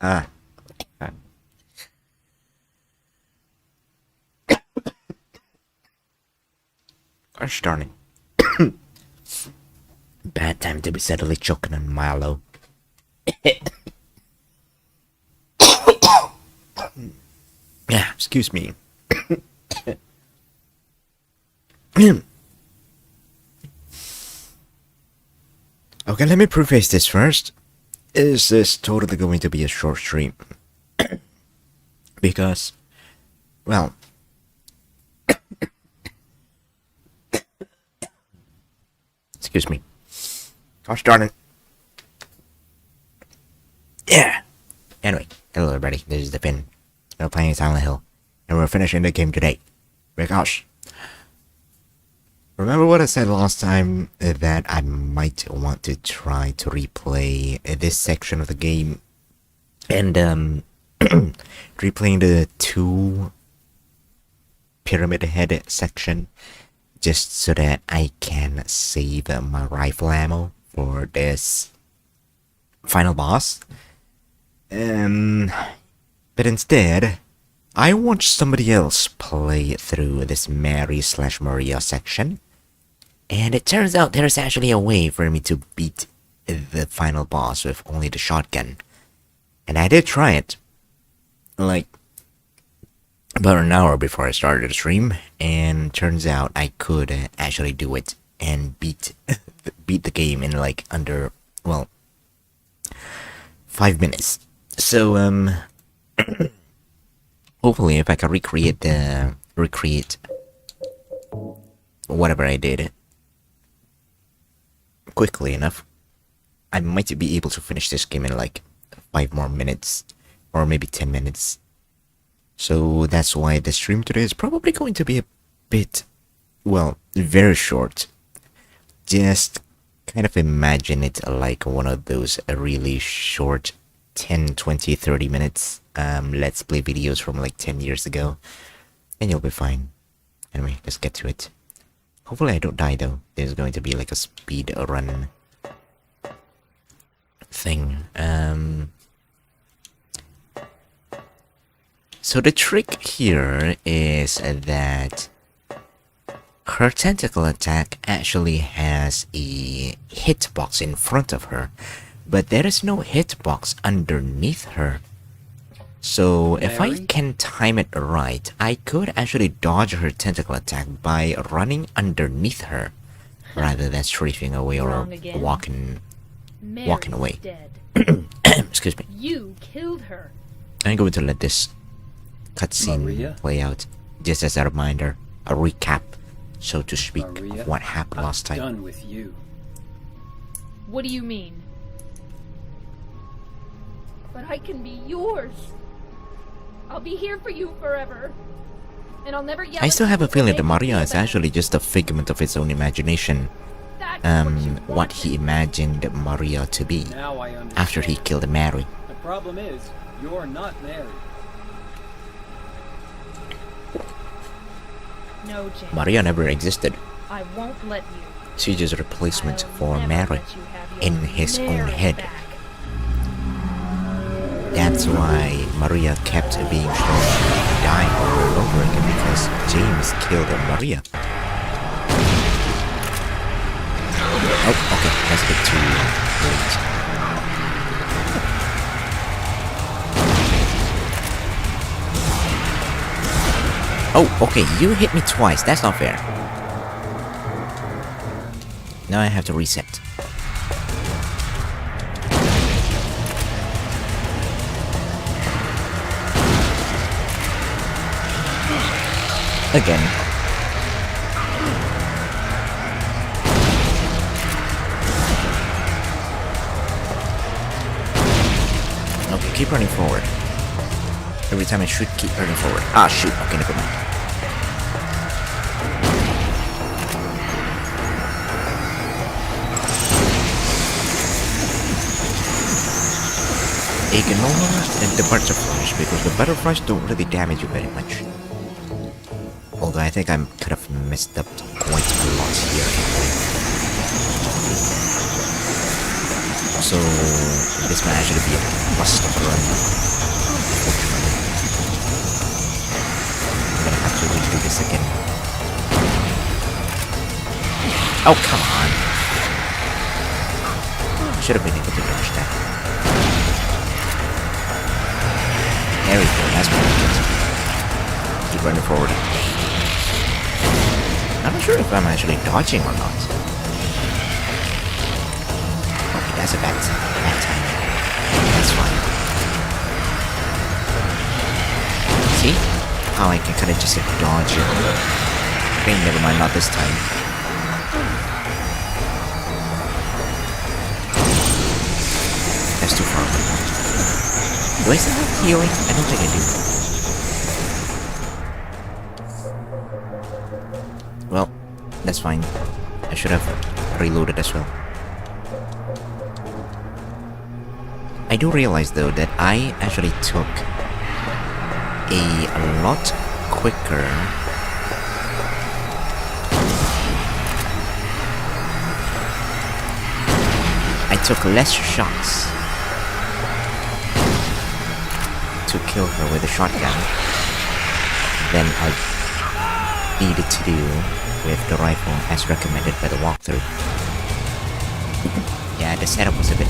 Ah. ah. Gosh darn it. Bad time to be steadily choking on Milo. Yeah, excuse me. Okay, let me preface this first. Is this totally going to be a short stream? Because, well, excuse me. Gosh darn it. Yeah. Anyway, hello everybody. This is the Finn. We're playing Silent Hill, and we're finishing the game today. Gosh. Remember what I said last time that I might want to try to replay this section of the game, and replaying the 2 pyramid head section, just so that I can save my rifle ammo for this final boss. But instead, I watched somebody else play through this Mary/Maria section, and it turns out there's actually a way for me to beat the final boss with only the shotgun. And I did try it, like, about an hour before I started the stream, and turns out I could actually do it and beat the game in like under, well, 5 minutes. So hopefully if I can recreate whatever I did quickly enough, I might be able to finish this game in like 5 more minutes, or maybe 10 minutes. So that's why the stream today is probably going to be a bit, well, very short. Just kind of imagine it like one of those really short 10, 20, 30 minutes let's play videos from like 10 years ago, and you'll be fine. Anyway, let's get to it. Hopefully I don't die though. There's going to be like a speed run thing. So the trick here is that her tentacle attack actually has a hitbox in front of her, but there is no hitbox underneath her. So if I can time it right, I could actually dodge her tentacle attack by running underneath her, rather than strafing away or walking away. Excuse me. You killed her. I'm going to let this cutscene play out, just as a reminder, a recap, so to speak, of what happened last time. Done with you. What do you mean? But I can be yours. I'll be here for you forever. And I'll never yell. I still have a feeling that Maria is actually just a figment of his own imagination. What he imagined Maria to be after he killed Mary. The problem is, you're not Mary. No, James. Maria never existed. I won't let you. She's just a replacement for Mary in his own head. Back. That's why Maria kept being shown to die over and over again, because James killed Maria. Oh, okay, that's a bit too late. Oh, okay, you hit me twice, that's not fair. Now I have to reset. Again. Okay, keep running forward. Every time I shoot, keep running forward. Ah, shoot. Okay, never mind. Ignore the butterflies, because the butterflies don't really damage you very much. Although I think I'm kind of messed up quite a lot here. So this might actually be a must run. I'm gonna have to redo this again. Oh, come on. I should have been able to finish that. There we go, that's pretty good. Keep running forward. I'm not sure if I'm actually dodging or not. Okay, that's a bad time. That's fine. See? How I can kind of just dodge it. Okay, never mind, not this time. That's too far. Do I still have healing? I don't think I do. Well, that's fine. I should have reloaded as well. I do realize though that I actually took a lot quicker I took less shots to kill her with a shotgun than I needed to do with the rifle as recommended by the walkthrough. Yeah, the setup was a bit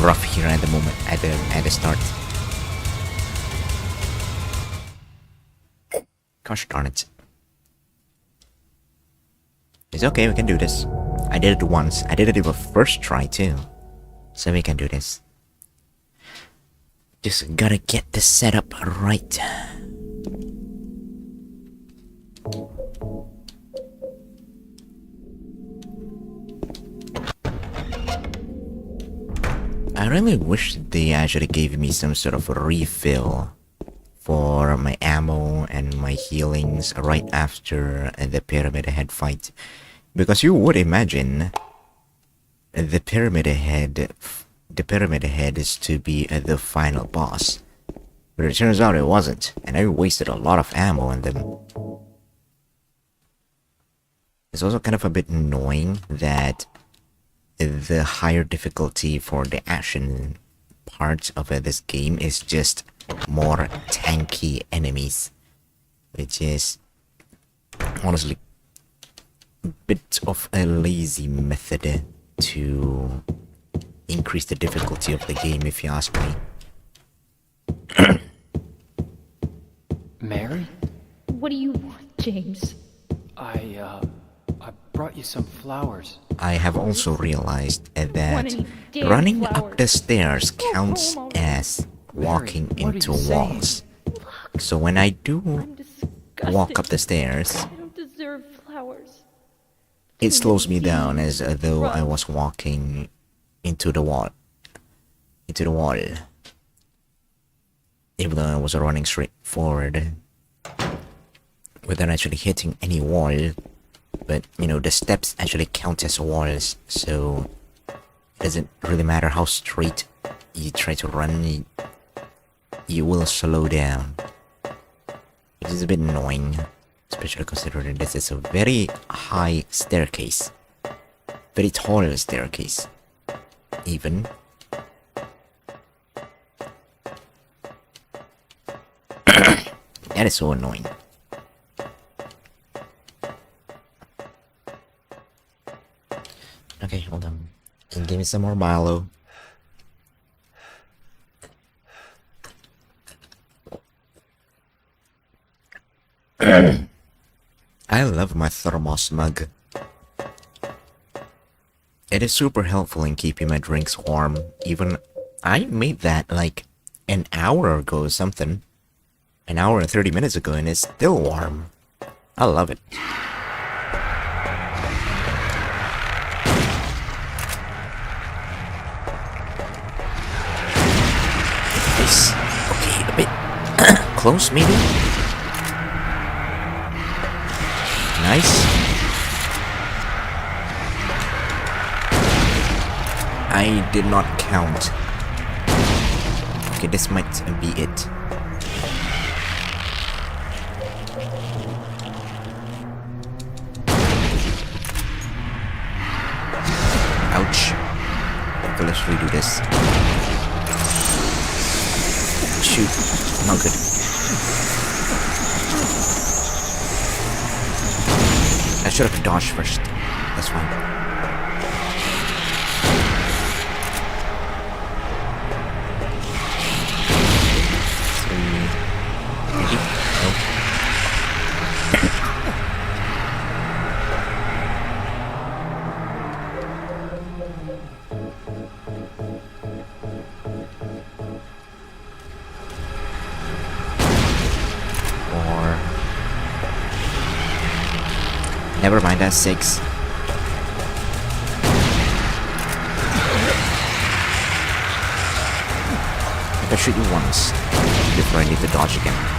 rough here at the moment, at the start. Gosh darn it. It's okay, we can do this. I did it once. I did it with first try too. So we can do this. Just gotta get the setup right. I really wish they actually gave me some sort of a refill for my ammo and my healings right after the Pyramid Head fight. Because you would imagine the Pyramid Head is to be the final boss. But it turns out it wasn't, and I wasted a lot of ammo on them. It's also kind of a bit annoying that the higher difficulty for the action part of this game is just more tanky enemies, which is honestly a bit of a lazy method to increase the difficulty of the game, if you ask me. Mary? What do you want, James? I brought you some flowers. I have also realized Want that any damn running flowers? up the stairs Go counts home as walking Mary, what are into you saying? walls. So when I do I'm disgusted. walk up the stairs, I don't deserve flowers. it slows me down as though I Run. was walking into the wall. Even though I was running straight forward without actually hitting any wall. But, you know, the steps actually count as walls, so it doesn't really matter how straight you try to run, you will slow down. Which is a bit annoying, especially considering this is a very high staircase. Very tall staircase, even. That is so annoying. Okay, hold on. And give me some more Milo. I love my thermos mug. It is super helpful in keeping my drinks warm. Even I made that like an hour ago or something. An hour and 30 minutes ago, and it's still warm. I love it. Nice. Okay, a bit close maybe? Nice. I did not count. Okay, this might be it. Ouch. Hopefully let's redo this. Shoot. Not good. I should have dodged first. That's fine. Maybe? Nope. Or... Never mind, that's 6. I can shoot you once before I need to dodge again.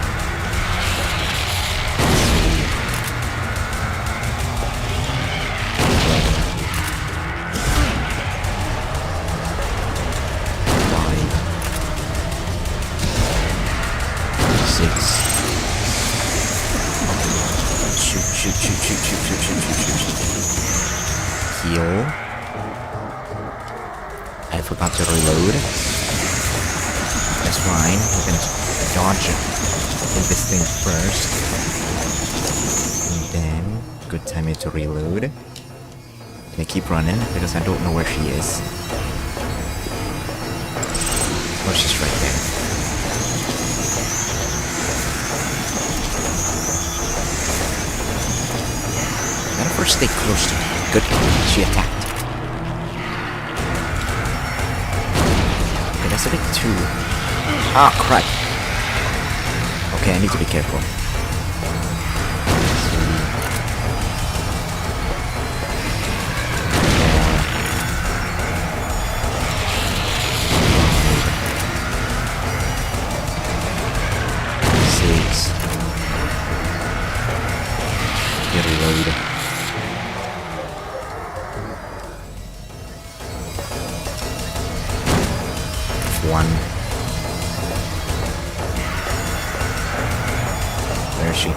Heal. I forgot to reload. That's fine. We're gonna dodge this thing first. And then, good timing to reload. Gonna keep running because I don't know where she is. Oh, she's right there. Gotta first stay close to her. Good. She attacked. Okay, that's a bit too... Ah, crap. Okay, I need to be careful. Six. Get reload. One. Where is she? 2.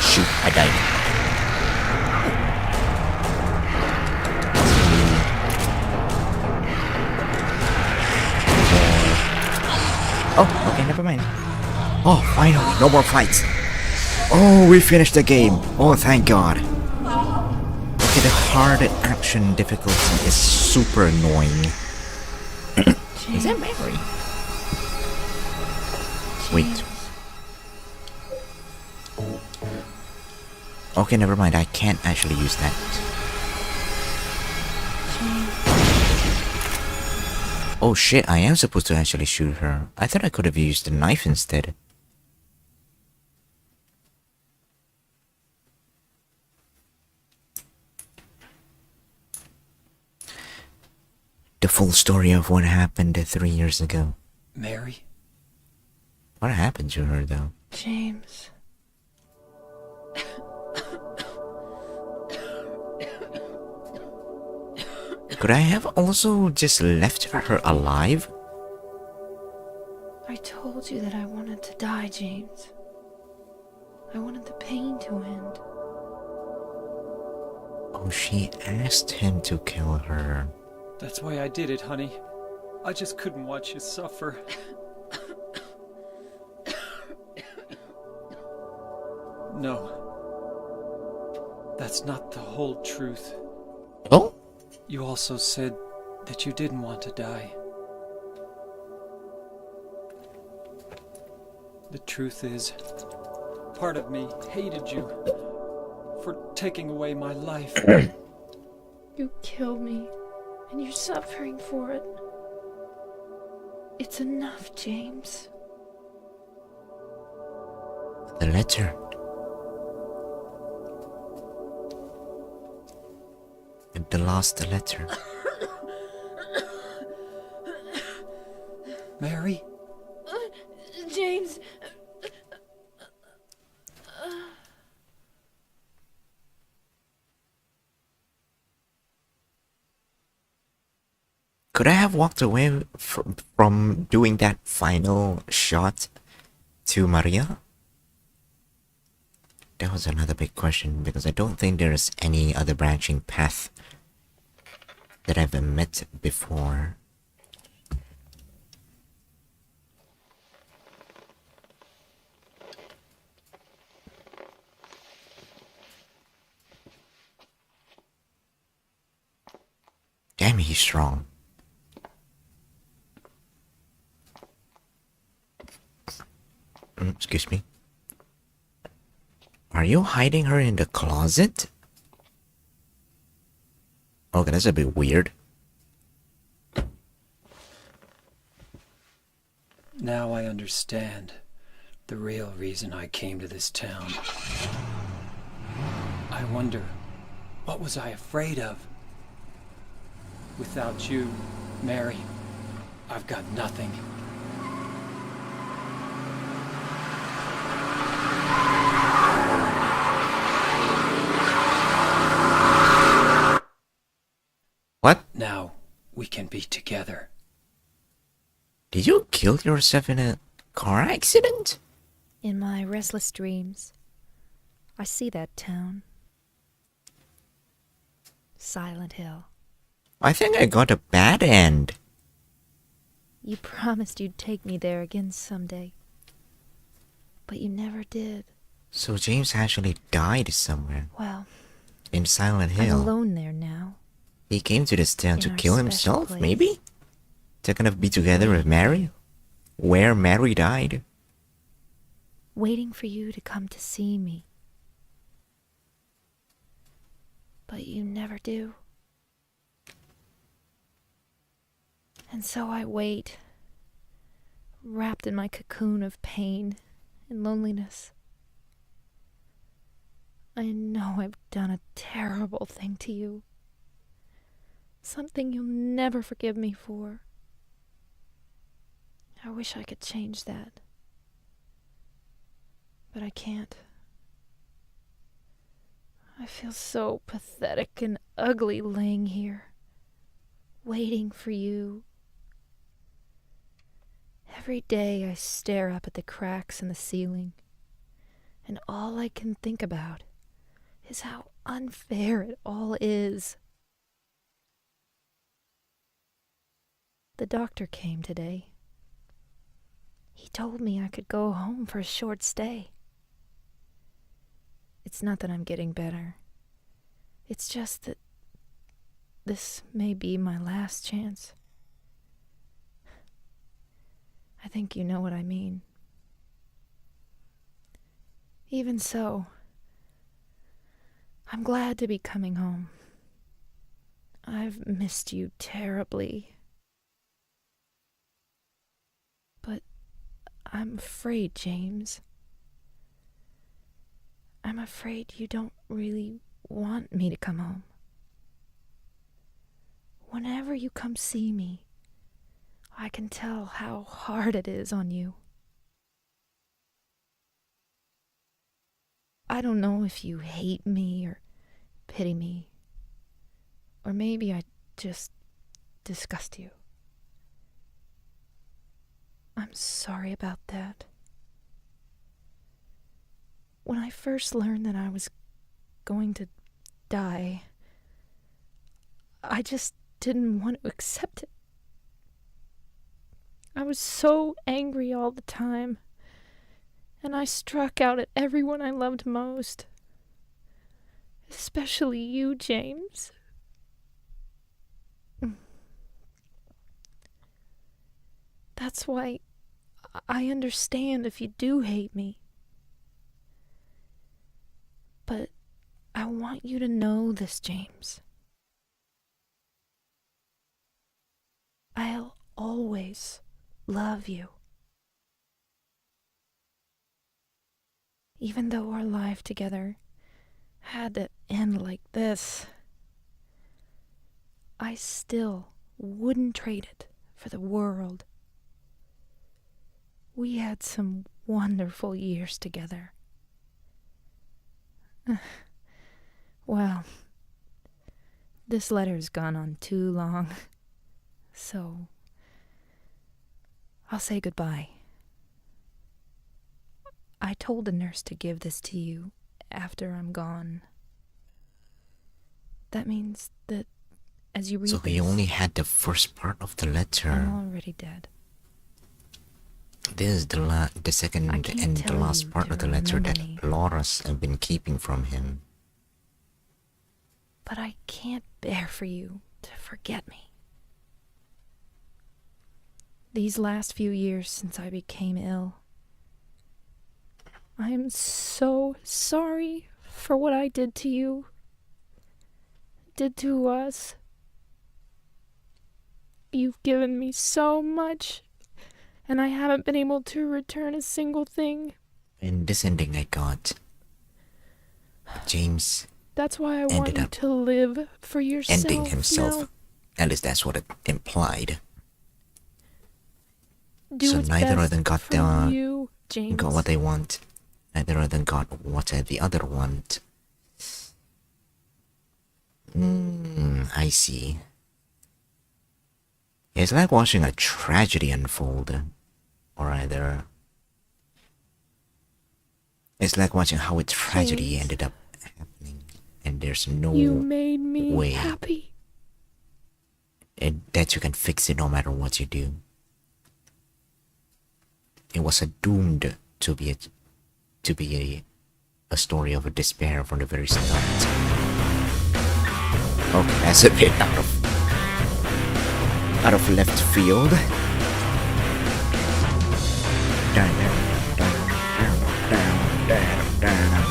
Shoot, I died. 3. 4. Oh, okay, never mind. Oh, finally, no more fights. Oh, we finished the game. Oh, thank God. Okay, the hard action difficulty is super annoying. Is that memory? Wait. Okay, never mind. I can't actually use that. Oh shit, I am supposed to actually shoot her. I thought I could have used the knife instead. The full story of what happened 3 years ago. Mary? What happened to her, though? James. Could I have also just left her alive? I told you that I wanted to die, James. I wanted the pain to end. Oh, she asked him to kill her. That's why I did it, honey. I just couldn't watch you suffer. No. That's not the whole truth. Oh? You also said that you didn't want to die. The truth is, part of me hated you for taking away my life. You killed me, and you're suffering for it. It's enough, James. The letter. The last letter. Mary? James. Could I have walked away from doing that final shot to Maria? That was another big question because I don't think there's any other branching path that I've met before. Damn, he's strong. Excuse me. Are you hiding her in the closet? Okay, that's a bit weird. Now I understand the real reason I came to this town. I wonder, what was I afraid of? Without you, Mary, I've got nothing. What? Now we can be together. Did you kill yourself in a car accident? In my restless dreams, I see that town. Silent Hill. I think I got a bad end. You promised you'd take me there again someday. But you never did. So James actually died somewhere. Well, In Silent I'm Hill. alone there now. He came to this town In to our kill special himself, place. maybe? To kind of be together with Mary? Where Mary died? Waiting for you to come to see me. But you never do. And so I wait, wrapped in my cocoon of pain and loneliness. I know I've done a terrible thing to you. Something you'll never forgive me for. I wish I could change that. But I can't. I feel so pathetic and ugly laying here, waiting for you. Every day I stare up at the cracks in the ceiling, and all I can think about is how unfair it all is. The doctor came today. He told me I could go home for a short stay. It's not that I'm getting better. It's just that this may be my last chance. I think you know what I mean. Even so, I'm glad to be coming home. I've missed you terribly. But I'm afraid, James. I'm afraid you don't really want me to come home. Whenever you come see me, I can tell how hard it is on you. I don't know if you hate me or pity me, or maybe I just disgust you. I'm sorry about that. When I first learned that I was going to die, I just didn't want to accept it. I was so angry all the time, and I struck out at everyone I loved most, especially you, James. That's why I understand if you do hate me. But I want you to know this, James. I'll always love you. Even though our life together had to end like this, I still wouldn't trade it for the world. We had some wonderful years together. Well, this letter's gone on too long, so I'll say goodbye. I told the nurse to give this to you after I'm gone. That means that as you read So he this, only had the first part of the I'm letter. already dead. This is the second I can't and the tell last you part to of the letter remember that me. Laura's have been keeping from him. But I can't bear for you to forget me. These last few years since I became ill, I am so sorry for what I did to you, did to us. You've given me so much, and I haven't been able to return a single thing. And this ending I got. James That's why I want ended you up to live for yourself. ending himself. Now. At least that's what it implied. Do So what's neither of best them got for you, James. got what they want. Neither of them got what the other want. I see. It's like watching a tragedy unfold. Or either... It's like watching how a tragedy James. ended up happening. And there's no You made me way happy. that you can fix it no matter what you do. It was doomed to be a story of a despair from the very start. Okay, that's a bit out of left field. Down, down, down, down, down, down, down.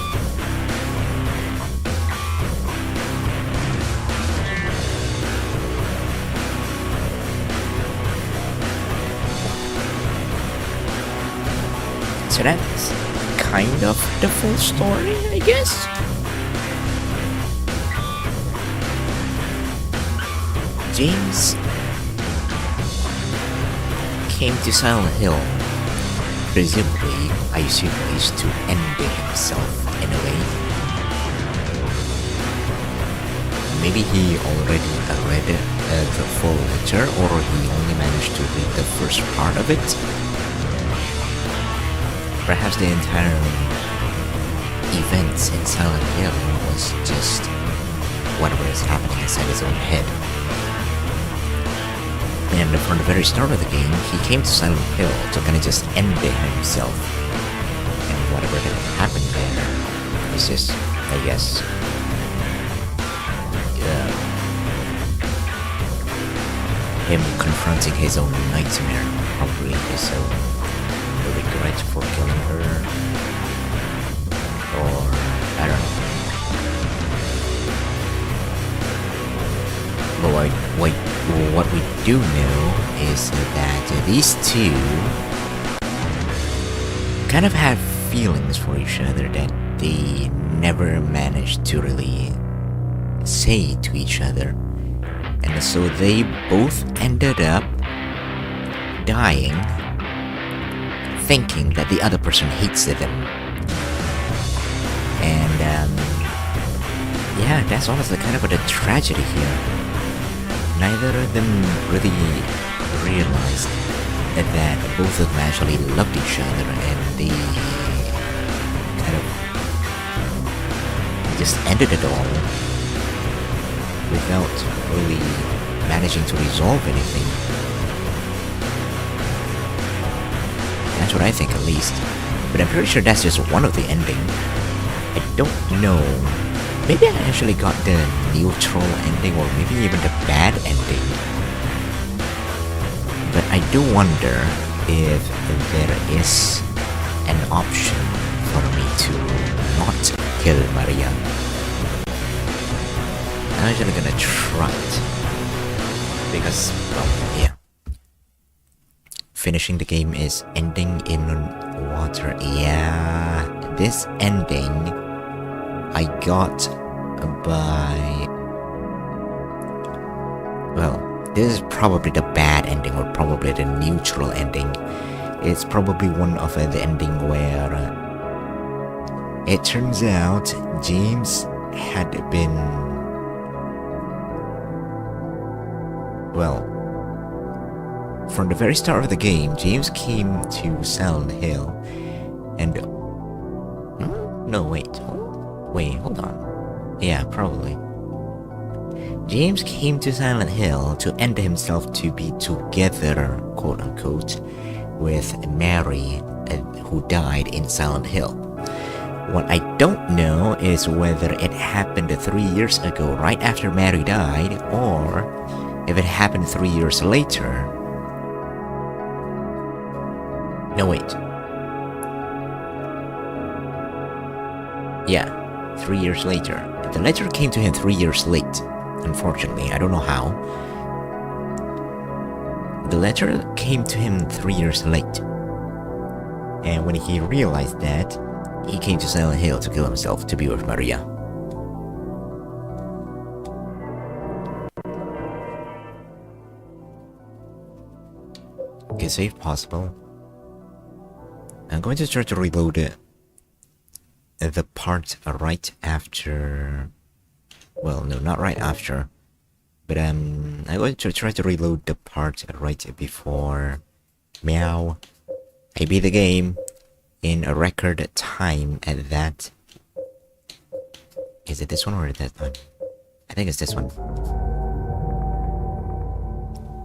So that's kind of the full story, I guess. James came to Silent Hill. Presumably, I assume he's to end himself in a way. Maybe he already read the full letter, or he only managed to read the first part of it. Perhaps the entire events in Silent Hill was just whatever is happening inside his own head. And from the very start of the game, he came to Silent Hill to kind of just end himself. And whatever had happened there is just, I guess, him confronting his own nightmare, probably his own regret for killing her, or I don't know. But what we do know is that these two kind of have feelings for each other that they never managed to really say to each other, and so they both ended up dying thinking that the other person hates them. And yeah, that's honestly kind of the tragedy here. Neither of them really realized that both of them actually loved each other, and they kind of just ended it all without really managing to resolve anything. That's what I think, at least. But I'm pretty sure that's just one of the ending. I don't know. Maybe I actually got the neutral ending, or maybe even the bad ending. But I do wonder if there is an option for me to not kill Maria. I'm actually gonna try it. Because, well, yeah. Finishing the game is ending in water. Yeah, this ending I got by... Well, this is probably the bad ending, or probably the neutral ending. It's probably one of the ending where it turns out James had been... Well, from the very start of the game, James came to Silent Hill, and... No, wait. Wait, hold on. Yeah, probably. James came to Silent Hill to end himself to be together, quote unquote, with Mary, who died in Silent Hill. What I don't know is whether it happened 3 years ago, right after Mary died, or if it happened 3 years later. No, wait. Yeah, 3 years later. The letter came to him 3 years late. Unfortunately, I don't know how. The letter came to him 3 years late. And when he realized that, he came to Silent Hill to kill himself to be with Maria. Okay, save possible. I'm going to try to reload it. The part right after... Well, no, not right after. But I'm going to try to reload the part right before Meow. I beat the game in a record time at that. Is it this one or that one? I think it's this one.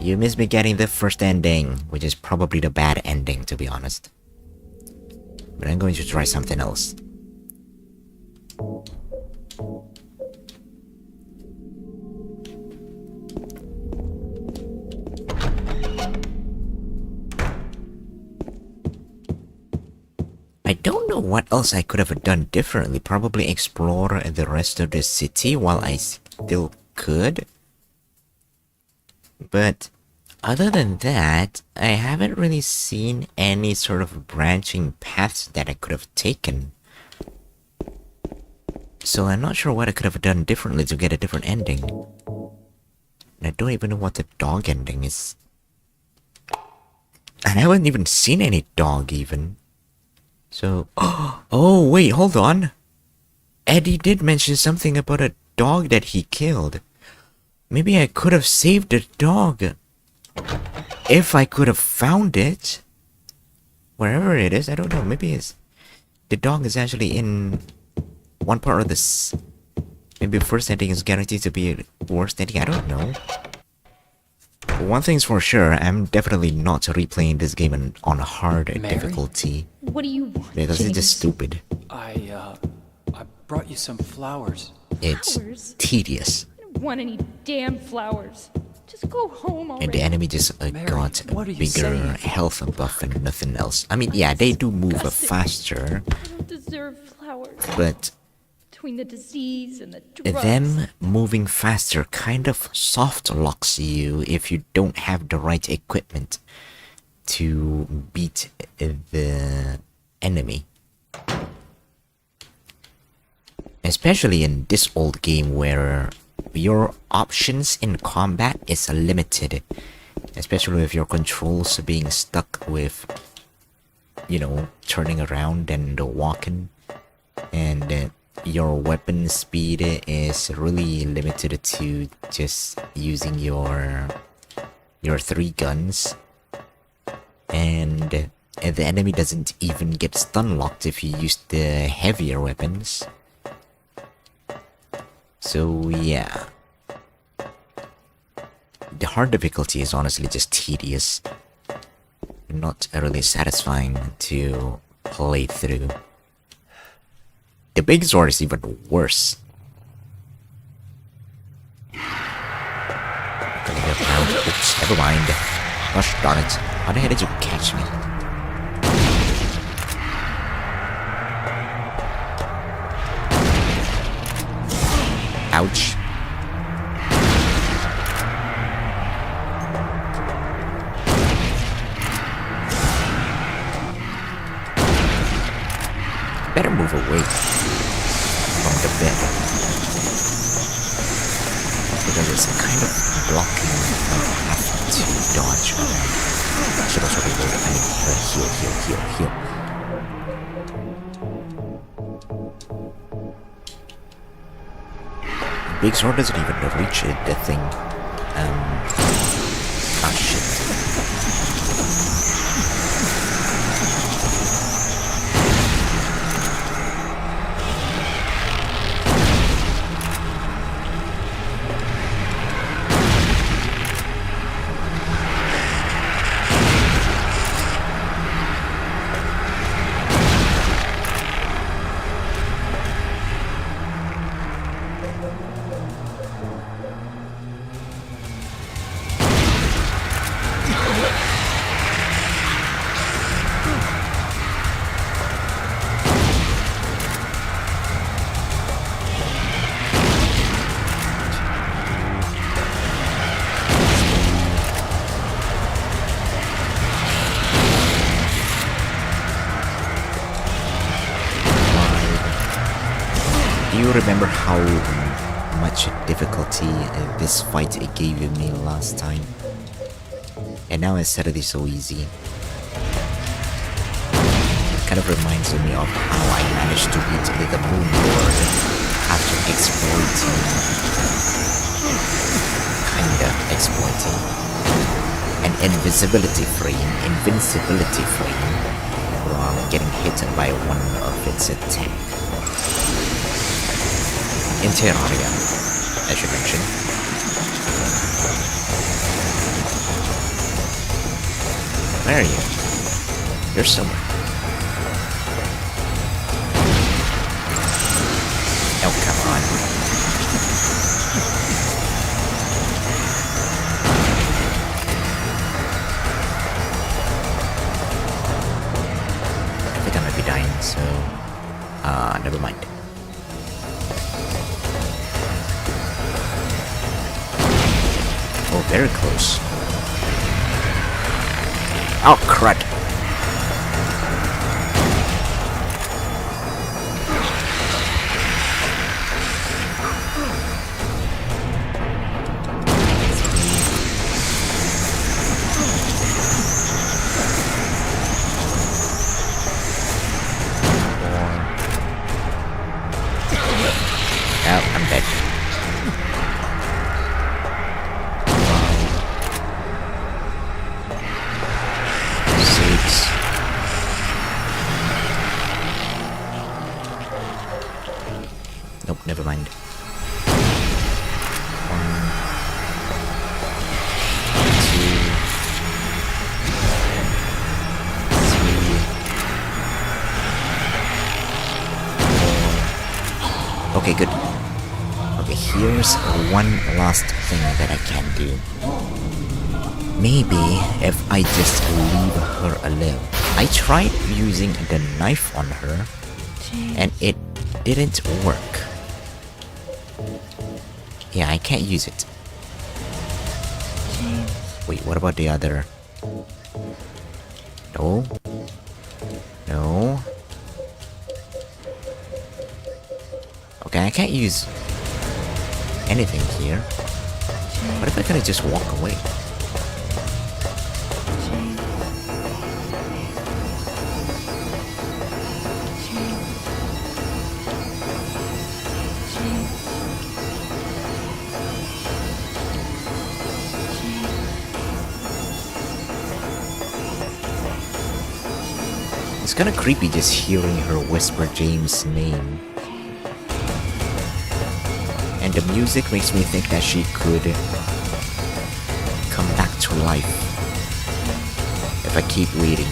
You missed me getting the first ending, which is probably the bad ending, to be honest. But I'm going to try something else. I don't know what else I could have done differently. Probably explore the rest of the city while I still could. But other than that, I haven't really seen any sort of branching paths that I could have taken. So I'm not sure what I could have done differently to get a different ending. And I don't even know what the dog ending is. And I haven't even seen any dog even. So, oh wait, hold on. Eddie did mention something about a dog that he killed. Maybe I could have saved the dog. If I could have found it. Wherever it is, I don't know. Maybe it's... The dog is actually in one part of this. Maybe first ending is guaranteed to be a worst ending. I don't know. One thing's for sure, I'm definitely not replaying this game on hard difficulty. What do you want, Because it's just James? stupid. I brought you some flowers. It's Flowers? tedious. I don't want any damn flowers. Just go home already. And the enemy just Mary, got a what are you bigger saying? health buff and nothing else. I mean, yeah, they do move faster, I don't deserve flowers. but Between the disease and the drugs. them moving faster kind of soft locks you if you don't have the right equipment to beat the enemy. Especially in this old game where your options in combat is limited. Especially with your controls being stuck with, you know, turning around and walking. And your weapon speed is really limited to just using your 3 guns. And the enemy doesn't even get stun locked if you use the heavier weapons. So yeah. The hard difficulty is honestly just tedious. Not really satisfying to play through. The big sword is even worse. Gonna get around. Oops, never mind. Gosh darn it. How the hell did you catch me? Ouch. Better move away from the bed. Because it's kind of blocking my path to dodge around. Should also reload. I mean, heal. Big sword doesn't even reach it, the thing. Ah shit. Do you remember how much difficulty this fight gave me last time? And now it's suddenly so easy. It kind of reminds me of how I managed to beat the Moon Lord after exploiting, an invincibility frame while getting hit by one of its attacks. In Terraria, I should mention. Where are you? You're somewhere. Oh, come on. I think I might be dying, so... never mind. Oh, very close. Oh, crud. Oh, I'm dead. Nope, never mind. 1, 2, 3, 4. Okay, good. Okay, here's one last thing that I can do. Maybe if I just leave her alone. I tried using the knife on her, and it didn't work. Yeah, I can't use it. Wait, what about the other? No. No. Okay, I can't use anything here. What if I could just walk away? It's kinda creepy just hearing her whisper James' name. And the music makes me think that she could come back to life if I keep waiting.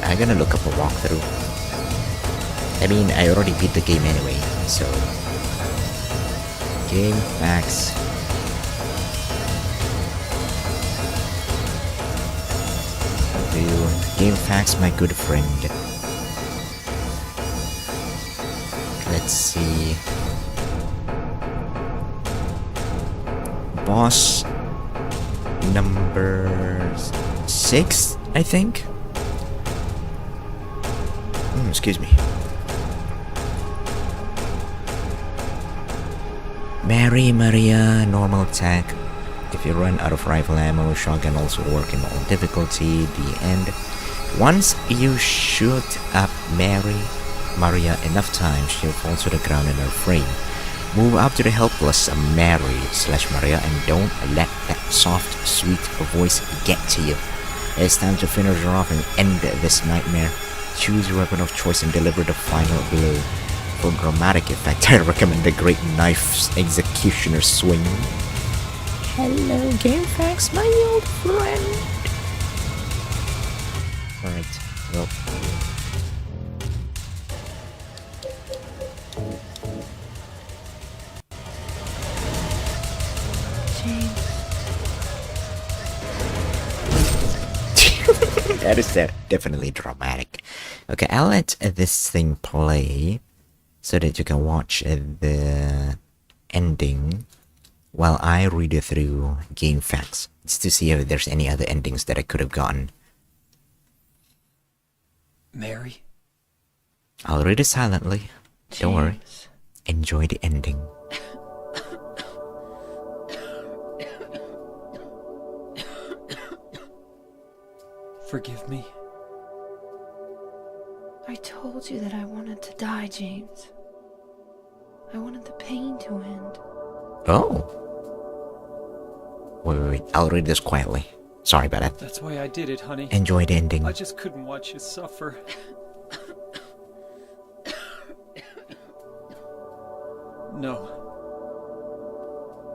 I'm gonna look up a walkthrough. I mean, I already beat the game anyway, so... Game facts. Game facts, my good friend. Let's see. Boss number 6, I think? Excuse me. Mary Maria, normal attack. If you run out of rifle ammo, shotgun also work in all difficulty. The end. Once you shoot up Maria enough times, she'll fall to the ground in her frame. Move up to the helpless Mary/Maria and don't let that soft, sweet voice get to you. It's time to finish her off and end this nightmare. Choose your weapon of choice and deliver the final blow. For dramatic effect, I recommend the Great Knife's Executioner Swing. Hello, GameFAQs, my old friend. Alright, well. That is definitely dramatic. Okay, I'll let this thing play so that you can watch the ending while I read it through game facts, just to see if there's any other endings that I could have gotten. Mary? I'll read it silently. Don't worry. James. Enjoy the ending. Forgive me. I told you that I wanted to die, James. I wanted the pain to end. Oh. Wait. I'll read this quietly. Sorry about that. That's why I did it, honey. Enjoy the ending. I just couldn't watch you suffer. No.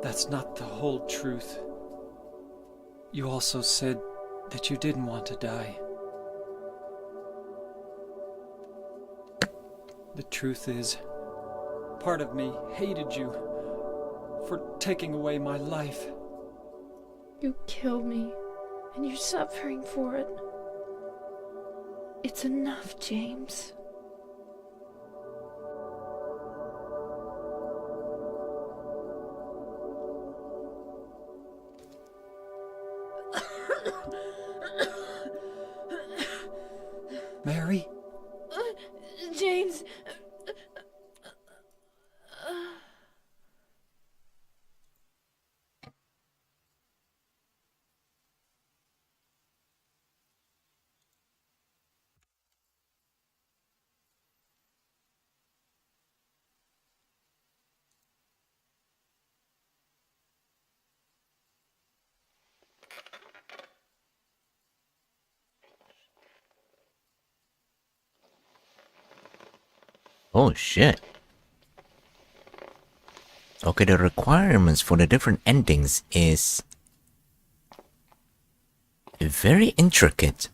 That's not the whole truth. You also said that you didn't want to die. The truth is, part of me hated you for taking away my life. You killed me, and you're suffering for it. It's enough, James. Mary? James. Oh shit. Okay, the requirements for the different endings is very intricate.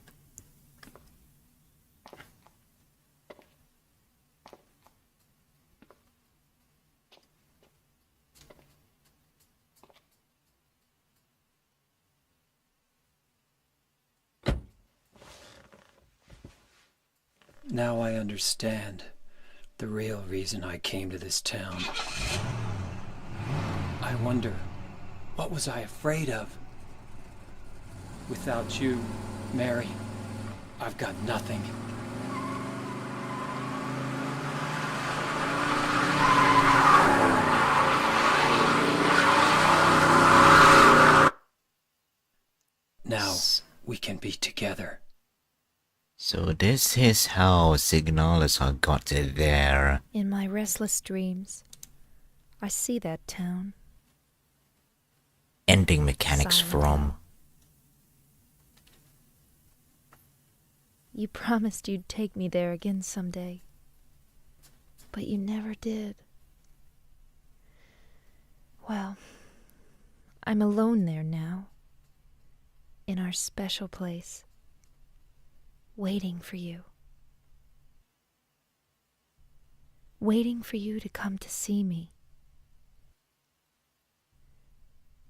Now I understand the real reason I came to this town. I wonder, what was I afraid of? Without you, Mary, I've got nothing. Now we can be together. So this is how Signalisar got to there. In my restless dreams, I see that town. Ending mechanics Silent. from. You promised you'd take me there again someday, but you never did. Well, I'm alone there now, in our special place, waiting for you. Waiting for you to come to see me.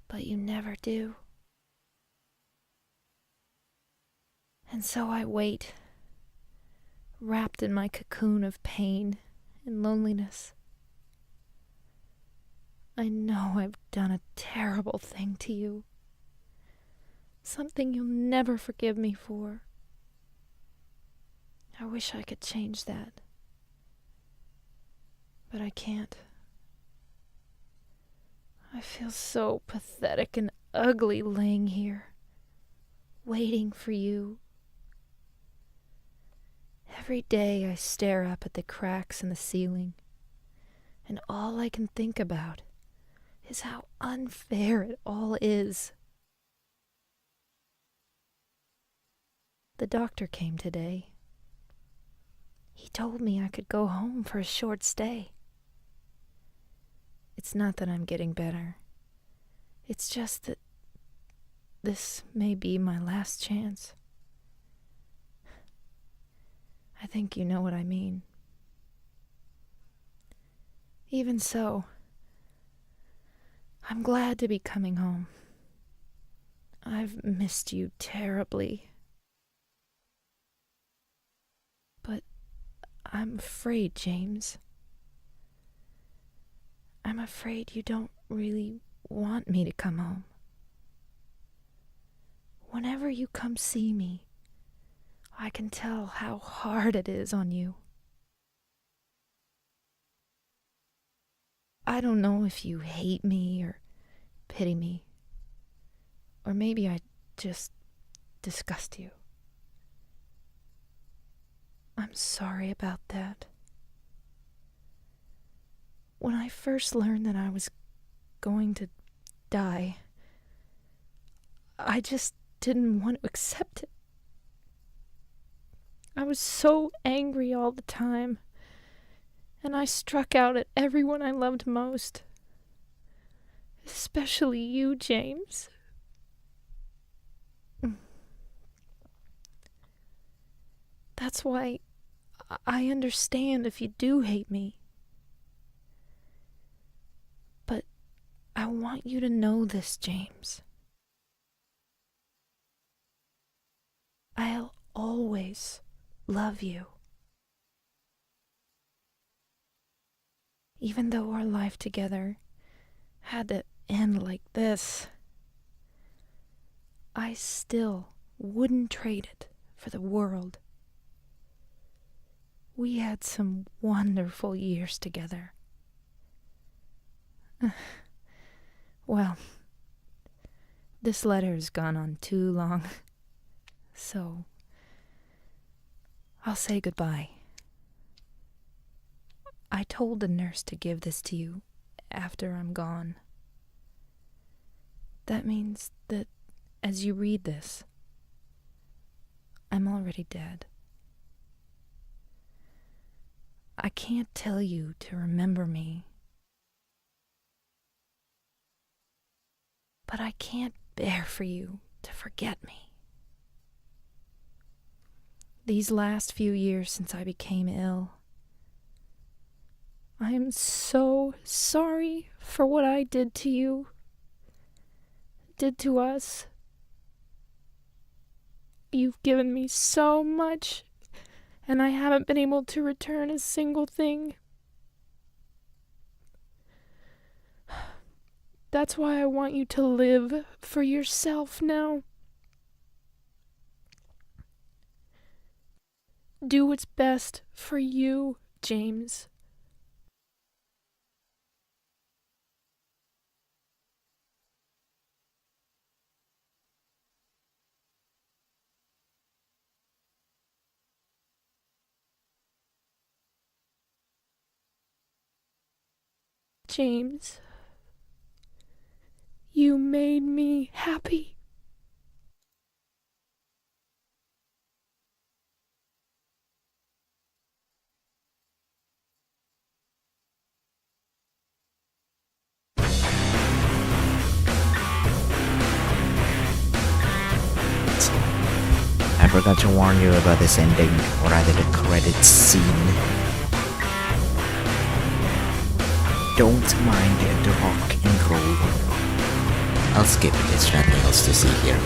But you never do. And so I wait, wrapped in my cocoon of pain and loneliness. I know I've done a terrible thing to you. Something you'll never forgive me for. I wish I could change that. But I can't. I feel so pathetic and ugly laying here, waiting for you. Every day I stare up at the cracks in the ceiling, and all I can think about is how unfair it all is. The doctor came today. He told me I could go home for a short stay. It's not that I'm getting better. It's just that this may be my last chance. I think you know what I mean. Even so, I'm glad to be coming home. I've missed you terribly. But I'm afraid, James. I'm afraid you don't really want me to come home. Whenever you come see me, I can tell how hard it is on you. I don't know if you hate me or pity me, or maybe I just disgust you. I'm sorry about that. When I first learned that I was going to die, I just didn't want to accept it. I was so angry all the time, and I struck out at everyone I loved most. Especially you, James. That's why I understand if you do hate me. But I want you to know this, James. I'll always love you. Even though our life together had to end like this, I still wouldn't trade it for the world. We had some wonderful years together. Well, this letter has gone on too long, so I'll say goodbye. I told the nurse to give this to you after I'm gone. That means that as you read this, I'm already dead. I can't tell you to remember me, but I can't bear for you to forget me. These last few years since I became ill, I am so sorry for what I did to you, did to us. You've given me so much, and I haven't been able to return a single thing. That's why I want you to live for yourself now. Do what's best for you, James. James, you made me happy. I forgot to warn you about this ending, or rather the credits scene. Don't mind the rock and roll. I'll skip it, there's nothing else to see here.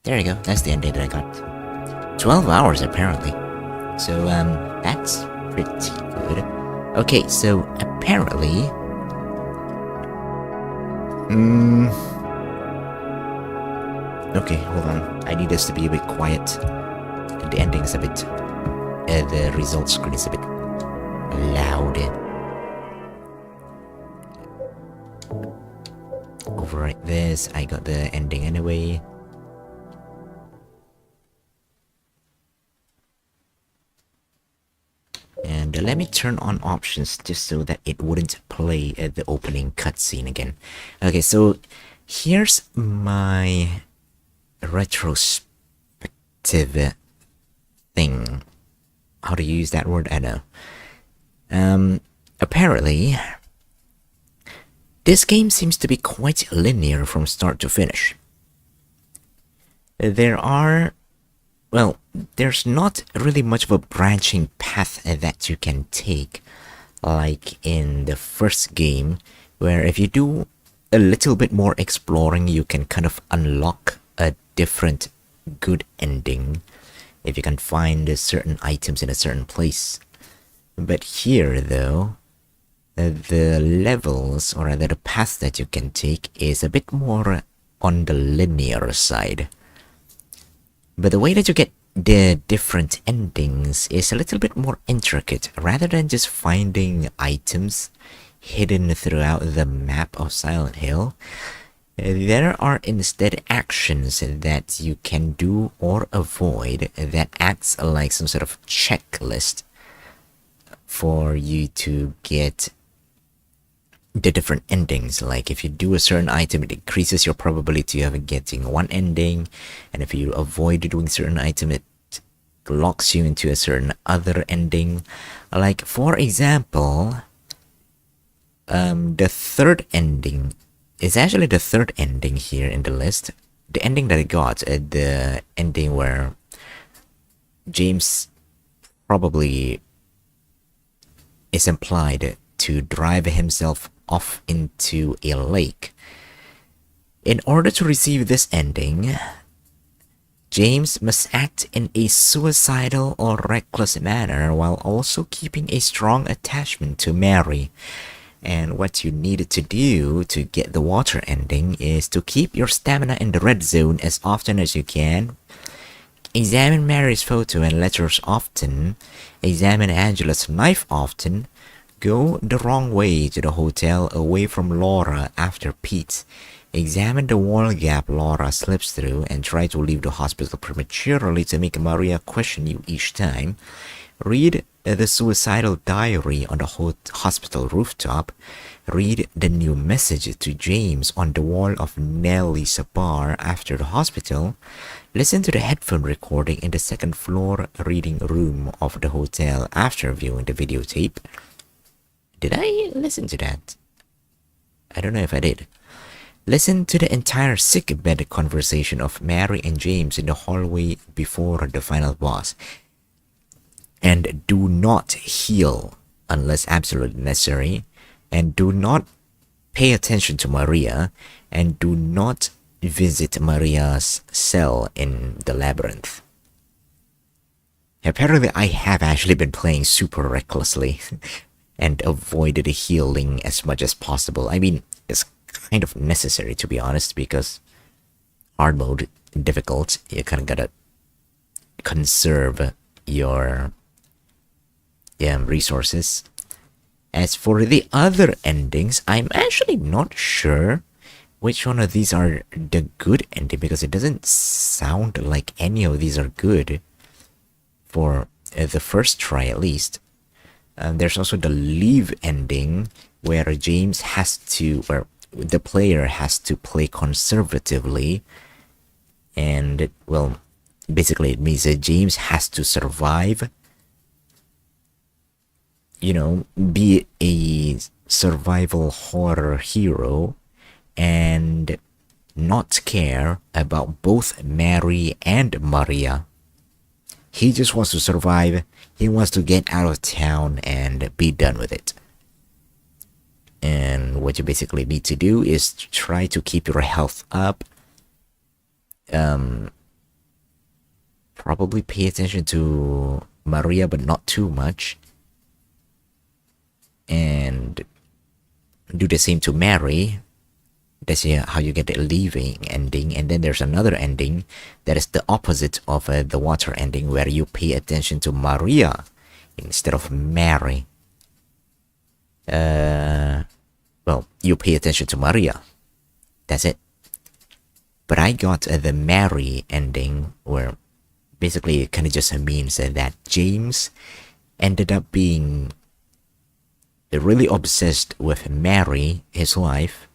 There you go, that's the ending that I got. 12 hours apparently. So, that's pretty good. Okay, so apparently... Okay, hold on. I need this to be a bit quiet. The ending is a bit... the results screen is a bit loud. Overwrite this. I got the ending anyway. And let me turn on options just so that it wouldn't play the opening cutscene again. Okay, so here's my retrospective thing. How to use that word? I know. Apparently, this game seems to be quite linear from start to finish. There are... Well, there's not really much of a branching path that you can take, like in the first game, where if you do a little bit more exploring, you can kind of unlock a different good ending, if you can find certain items in a certain place. But here, though, the levels, or rather the path that you can take, is a bit more on the linear side. But the way that you get the different endings is a little bit more intricate. Rather than just finding items hidden throughout the map of Silent Hill, there are instead actions that you can do or avoid that acts like some sort of checklist for you to get the different endings. Like if you do a certain item, it increases your probability of getting one ending, and if you avoid doing certain item, it locks you into a certain other ending. Like for example, the third ending is actually the third ending here in the list. The ending that I got, the ending where James probably is implied to drive himself off into a lake. In order to receive this ending, James must act in a suicidal or reckless manner while also keeping a strong attachment to Mary. And what you need to do to get the water ending is to keep your stamina in the red zone as often as you can, examine Mary's photo and letters often, examine Angela's knife often, go the wrong way to the hotel away from Laura after Pete, examine the wall gap Laura slips through and try to leave the hospital prematurely to make Maria question you each time, read the suicidal diary on the hospital rooftop, read the new message to James on the wall of Nellie's bar after the hospital, listen to the headphone recording in the second floor reading room of the hotel after viewing the videotape. Did I listen to that? I don't know if I did. Listen to the entire sick bed conversation of Mary and James in the hallway before the final boss. And do not heal unless absolutely necessary. And do not pay attention to Maria. And do not visit Maria's cell in the labyrinth. Apparently I have actually been playing super recklessly and avoided healing as much as possible. I mean, it's kind of necessary to be honest, because hard mode, difficult, you kind of gotta conserve your resources. As for the other endings, I'm actually not sure which one of these are the good ending, because it doesn't sound like any of these are good for the first try at least. There's also the leave ending where James has to, where the player has to play conservatively, and well, basically it means that James has to survive, you know, be a survival horror hero and not care about both Mary and Maria. He just wants to survive. He wants to get out of town and be done with it. And what you basically need to do is try to keep your health up. Probably pay attention to Maria, but not too much. And do the same to Mary. That's how you get the leaving ending. And then there's another ending that is the opposite of the water ending, where you pay attention to Maria instead of Mary. Well, you pay attention to Maria. That's it. But I got the Mary ending, where basically it kind of just means that James ended up being really obsessed with Mary, his wife,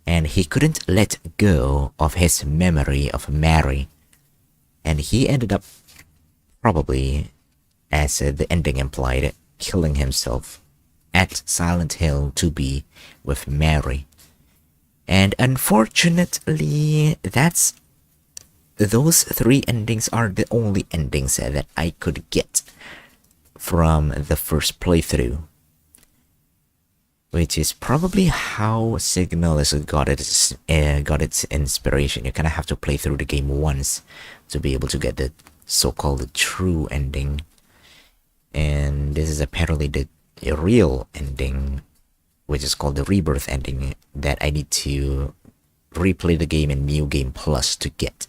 and he couldn't let go of his memory of Mary. And he ended up, probably, as the ending implied, killing himself at Silent Hill to be with Mary. And unfortunately, those three endings are the only endings that I could get from the first playthrough, which is probably how Signal has got its inspiration. You kind of have to play through the game once to be able to get the so-called true ending. And this is apparently the real ending which is called the rebirth ending, that I need to replay the game in New Game Plus to get.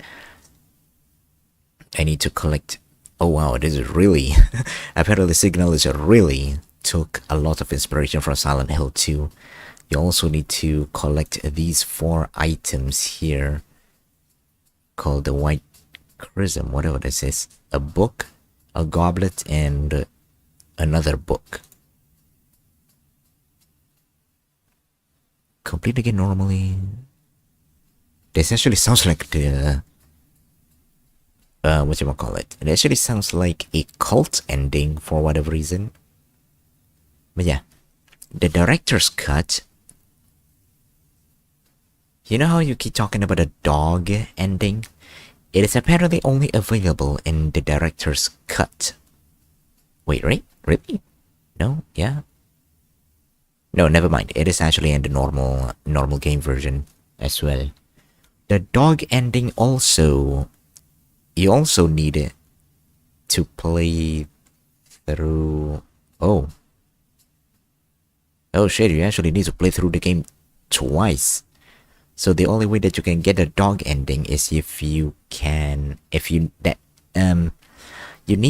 I need to collect. Oh wow, this is really apparently Signal is really took a lot of inspiration from Silent Hill 2. You also need to collect these 4 items here called the White Chrism, whatever this is. A book, a goblet, and another book. Complete again normally. This actually sounds like the whatchamacallit. It actually sounds like a cult ending for whatever reason. But yeah, the director's cut. You know how you keep talking about a dog ending? It is apparently only available in the director's cut. Wait, right? Really? No? Yeah? No, never mind. It is actually in the normal game version as well. The dog ending also, you also need it to play through. Oh shit, you actually need to play through the game twice. So the only way that you can get a dog ending is if you need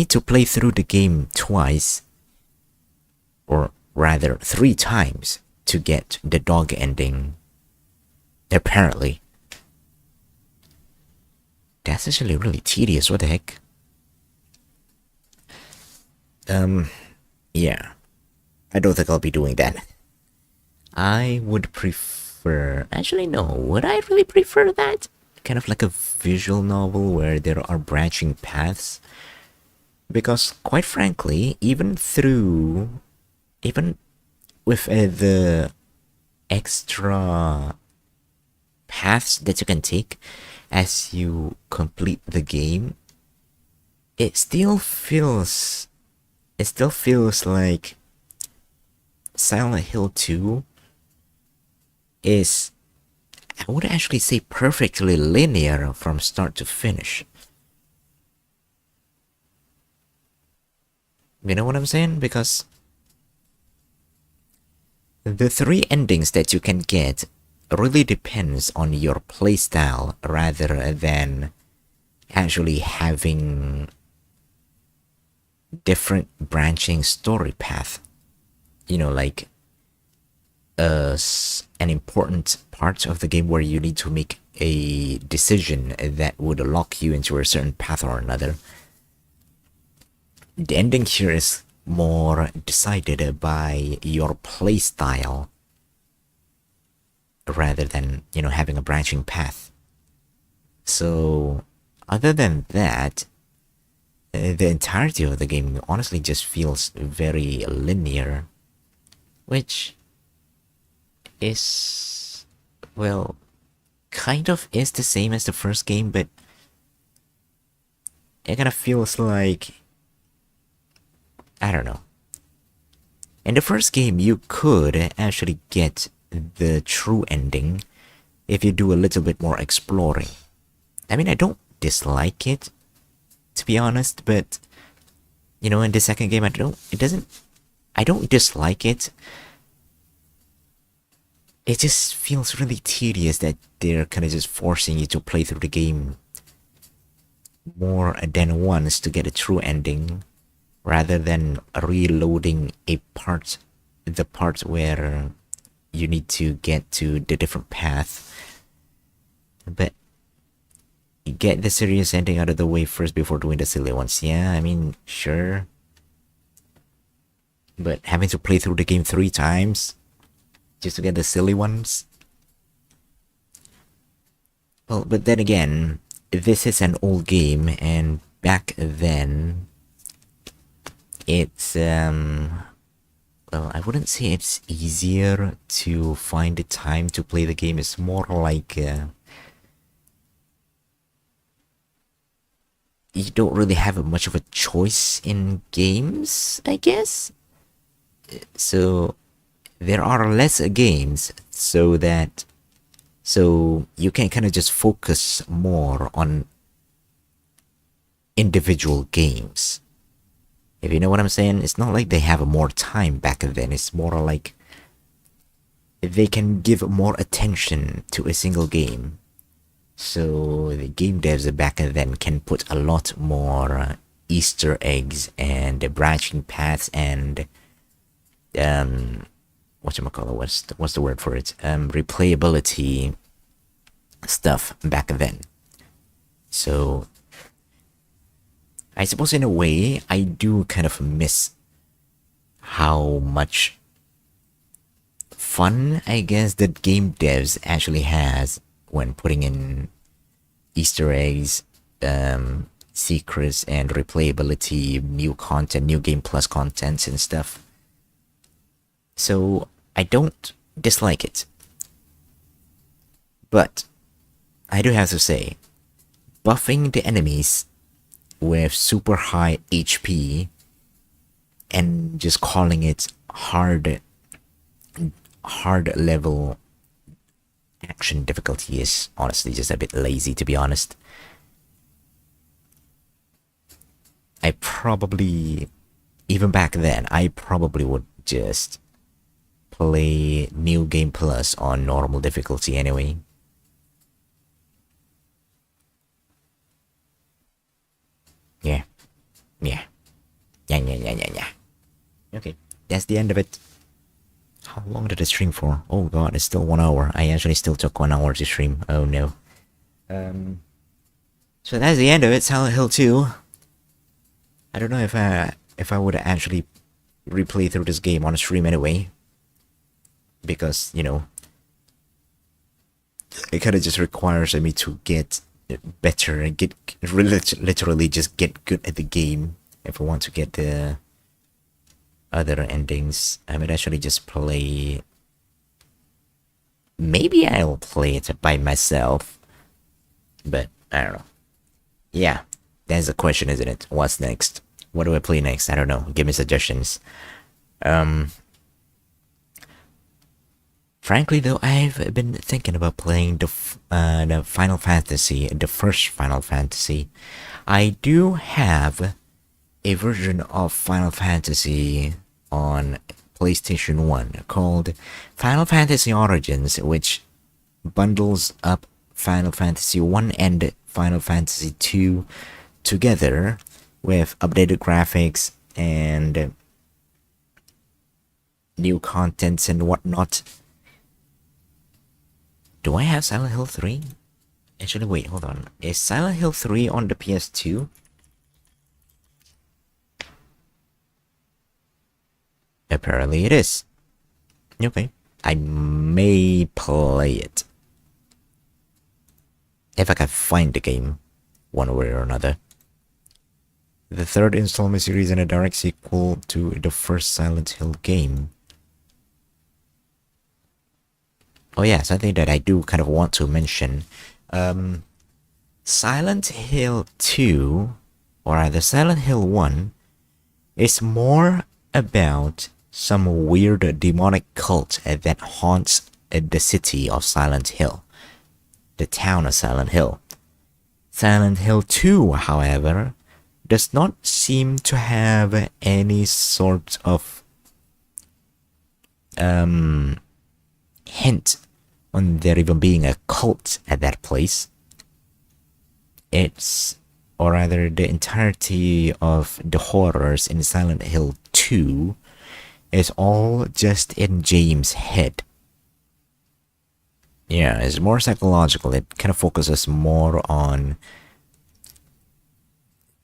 to play through the game twice, or rather 3 times, to get the dog ending. Apparently. That's actually really tedious, what the heck? Yeah. I don't think I'll be doing that. I would prefer... Actually, no. Would I really prefer that? Kind of like a visual novel where there are branching paths. Because, quite frankly, even with the extra paths that you can take as you complete the game, it still feels like Silent Hill 2 is, I would actually say, perfectly linear from start to finish. You know what I'm saying? Because the 3 endings that you can get really depends on your playstyle rather than actually having different branching story path. You know, like an important part of the game where you need to make a decision that would lock you into a certain path or another. The ending here is more decided by your playstyle rather than, you know, having a branching path. So, other than that, the entirety of the game honestly just feels very linear, which is, well, kind of is the same as the first game, but it kind of feels like, I don't know. In the first game, you could actually get the true ending if you do a little bit more exploring. I mean, I don't dislike it, to be honest, but, you know, in the second game, I don't dislike it. It just feels really tedious that they're kind of just forcing you to play through the game more than once to get a true ending, rather than reloading the part where you need to get to the different path. But get the serious ending out of the way first before doing the silly ones. Yeah, I mean, sure. But having to play through the game 3 times just to get the silly ones? Well, but then again, this is an old game, and back then, it's, well, I wouldn't say it's easier to find the time to play the game. It's more like, you don't really have much of a choice in games, I guess. So there are less games, so you can kind of just focus more on individual games. If you know what I'm saying, it's not like they have more time back then. It's more like they can give more attention to a single game. So the game devs back then can put a lot more Easter eggs and branching paths and whatchamacallit, what's the word for it? Replayability stuff back then. So I suppose in a way I do kind of miss how much fun I guess that game devs actually has when putting in Easter eggs, secrets and replayability, new content, new game plus contents and stuff. So I don't dislike it. But I do have to say, buffing the enemies with super high HP and just calling it hard level action difficulty is honestly just a bit lazy, to be honest. I probably, even back then, I probably would just play New Game Plus on normal difficulty anyway. Yeah. Okay, that's the end of it. How long did I stream for? Oh god, it's still 1 hour. I actually still took 1 hour to stream. Oh no. So that's the end of it. Silent Hill 2. I don't know if I would actually replay through this game on a stream anyway, because you know it kind of just requires me to get better and get literally just get good at the game if I want to get the other endings. I might actually just play. Maybe I'll play it by myself, but I don't know. Yeah, that's the question, isn't it? What's next? What do I play next? I don't know. Give me suggestions. Frankly, though, I've been thinking about playing the Final Fantasy, the first Final Fantasy. I do have a version of Final Fantasy on PlayStation 1 called Final Fantasy Origins, which bundles up Final Fantasy 1 and Final Fantasy 2 together with updated graphics and new contents and whatnot. Do I have Silent Hill 3? Actually, wait, hold on. Is Silent Hill 3 on the PS2? Apparently it is. Okay. I may play it. If I can find the game, one way or another. The third installment series and a direct sequel to the first Silent Hill game. Oh yeah, something that I do kind of want to mention. Silent Hill 2, or either Silent Hill 1, is more about some weird demonic cult that haunts the city of Silent Hill. The town of Silent Hill. Silent Hill 2, however, does not seem to have any sort of hint on there even being a cult at that place. It's, or rather the entirety of the horrors in Silent Hill 2 is all just in James' head. Yeah, it's more psychological. It kind of focuses more on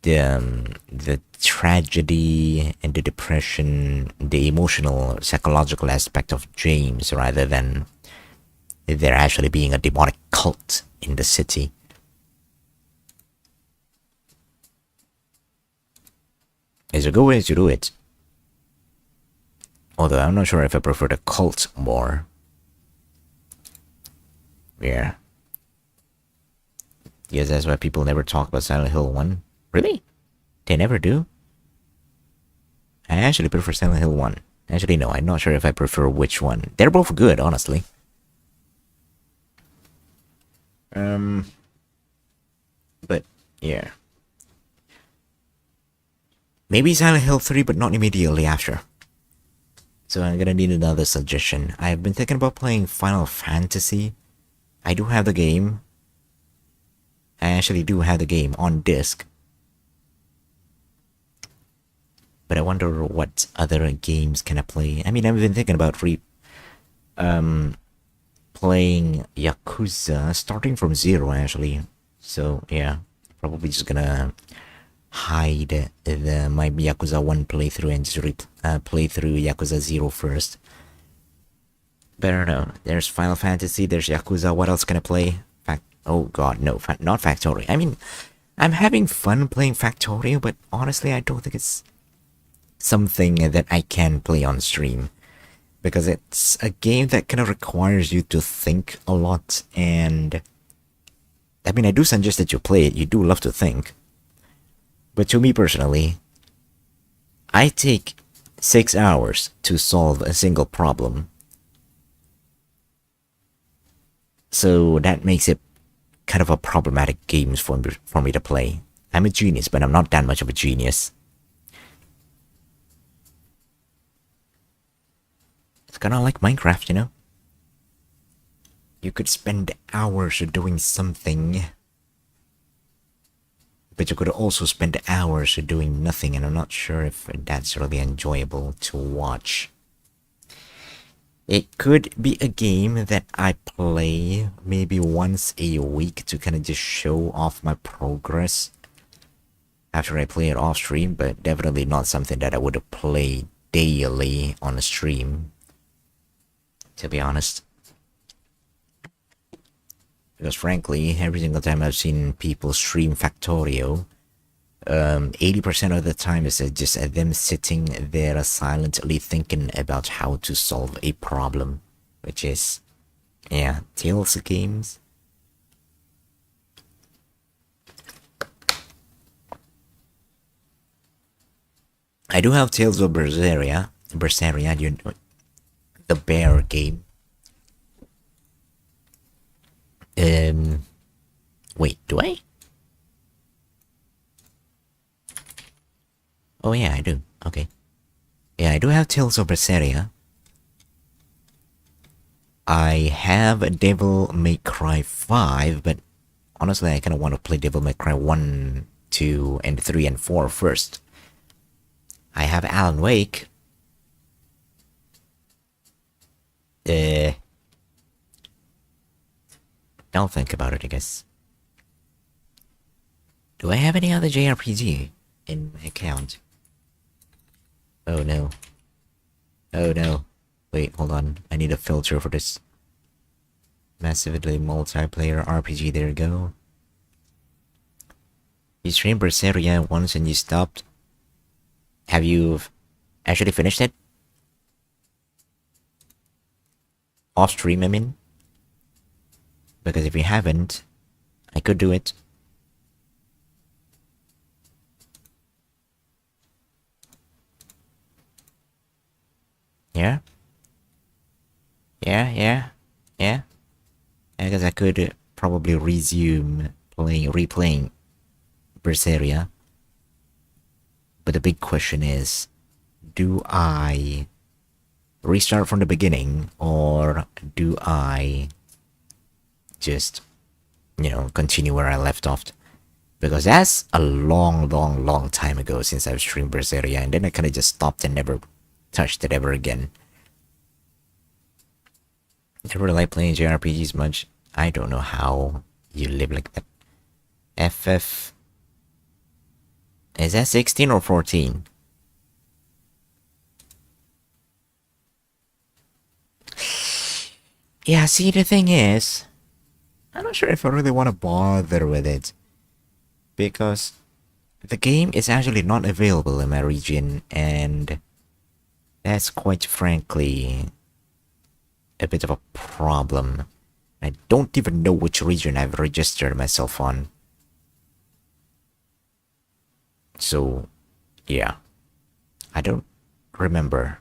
the tragedy and the depression, the emotional, psychological aspect of James, rather than there actually being a demonic cult in the city. It's a good way to do it. Although I'm not sure if I prefer the cult more. Yeah. Yes, that's why people never talk about Silent Hill 1. Really? They never do? I actually prefer Silent Hill 1. Actually, no, I'm not sure if I prefer which one. They're both good, honestly. But, yeah. Maybe Silent Hill 3, but not immediately after. So I'm gonna need another suggestion. I've been thinking about playing Final Fantasy. I do have the game. I actually do have the game on disc. But I wonder what other games can I play. I mean, I've been thinking about playing Yakuza, starting from zero actually. So yeah, probably just gonna hide my Yakuza 1 playthrough and just play through Yakuza 0 first. But I don't know. There's Final Fantasy, there's Yakuza. What else can I play? Oh god, no, not Factorio. I mean, I'm having fun playing Factorio, but honestly, I don't think it's something that I can play on stream. Because it's a game that kind of requires you to think a lot, and I mean, I do suggest that you play it. You do love to think. But to me personally, I take 6 hours to solve a single problem. So that makes it kind of a problematic game for me to play. I'm a genius, but I'm not that much of a genius. It's kind of like Minecraft, you know? You could spend hours doing something, but you could also spend hours doing nothing, and I'm not sure if that's really enjoyable to watch. It could be a game that I play maybe once a week to kind of just show off my progress after I play it off stream, but definitely not something that I would play daily on a stream, to be honest. Because frankly, every single time I've seen people stream Factorio, 80% of the time is just them sitting there silently thinking about how to solve a problem, which is, yeah, Tales games. I do have Tales of Berseria, the bear game. Wait, do I? Oh yeah, I do. Okay. Yeah, I do have Tales of Berseria. I have Devil May Cry 5, but honestly I kinda want to play Devil May Cry 1, 2, and 3 and 4 first. I have Alan Wake. I'll think about it, I guess. Do I have any other JRPG in my account? Oh no. Oh no. Wait, hold on. I need a filter for this. Massively multiplayer RPG, there you go. You streamed Berseria once and you stopped. Have you actually finished it? Off stream, I mean? Because if you haven't, I could do it. Yeah? Yeah? I guess I could probably resume replaying Berseria. But the big question is, do I restart from the beginning, or do I just, continue where I left off? Because that's a long time ago since I've streamed Berseria, and then I kind of just stopped and never touched it ever again. Never like playing JRPGs much. I don't know how you live like that. FF... Is that 16 or 14? Yeah, see, the thing is, I'm not sure if I really want to bother with it. Because the game is actually not available in my region, and that's quite frankly a bit of a problem. I don't even know which region I've registered myself on. So, yeah. I don't remember.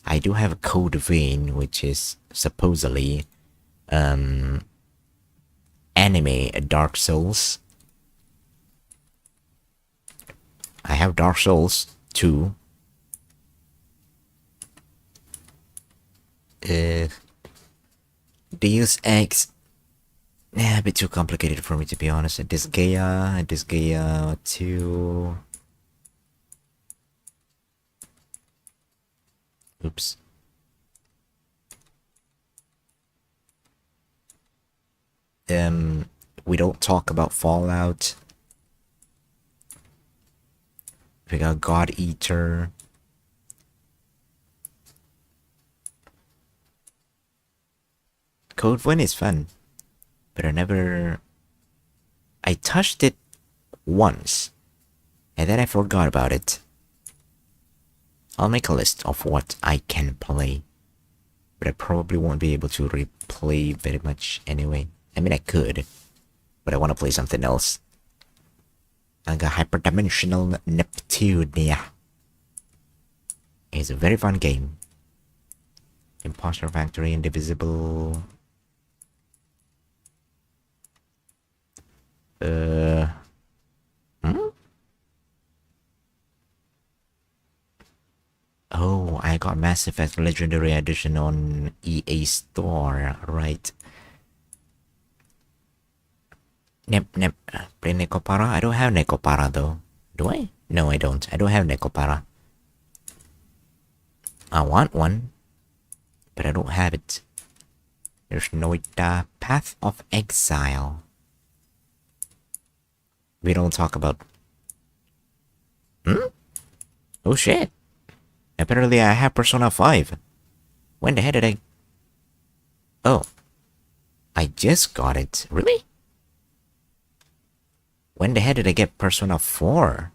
I do have a code vein, which is supposedly anime Dark Souls. I have Dark Souls 2. Deus Ex. Nah, a bit too complicated for me to be honest. Disgaea 2. Oops. We don't talk about Fallout. We got God Eater. Code 1 is fun, but I touched it once, and then I forgot about it. I'll make a list of what I can play, but I probably won't be able to replay very much anyway. I mean, I could, but I want to play something else. I got Hyperdimensional Neptunia. It's a very fun game. Imposter Factory, Indivisible. Oh, I got Mass Effect Legendary Edition on EA Store, right? Play Necopara? I don't have Necopara though. Do I? No, I don't. I don't have Necopara. I want one, but I don't have it. There's no Path of Exile. We don't talk about... Oh shit. Apparently I have Persona 5. When the heck did I... Oh. I just got it. Really? When the heck did I get Persona 4?